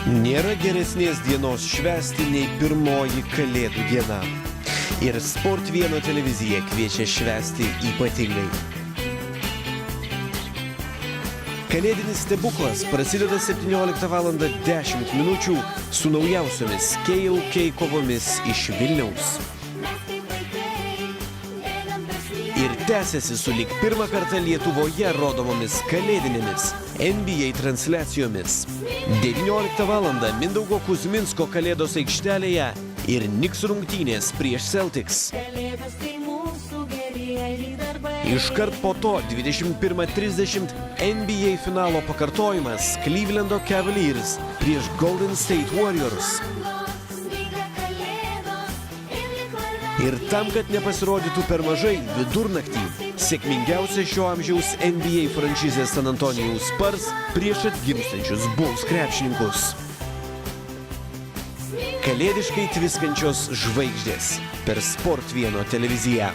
Nėra geresnės dienos švęsti nei pirmoji Kalėdų diena. Ir Sport 1 televizija kviečia švęsti ypatingai. Kalėdinis stebuklas prasideda 17:10 min. Su naujausiomis KLK kovomis iš Vilniaus. Ir tęsiasi sulig pirmą kartą Lietuvoje rodomomis kalėdinėmis NBA transliacijomis. 19:00 Mindaugo Kuzminsko Kalėdos aikštelėje ir Knicks rungtynės prieš Celtics. Iškart po to 21:30 NBA finalo pakartojimas Clevelando Cavaliers prieš Golden State Warriors. Ir tam, kad nepasirodytų per mažai, vidurnaktį sėkmingiausia šio amžiaus NBA franšizė San Antonijaus Spurs prieš atgimstančius Bulls krepšininkus. Kalėdiškai tviskančios žvaigždės per Sport 1 televiziją.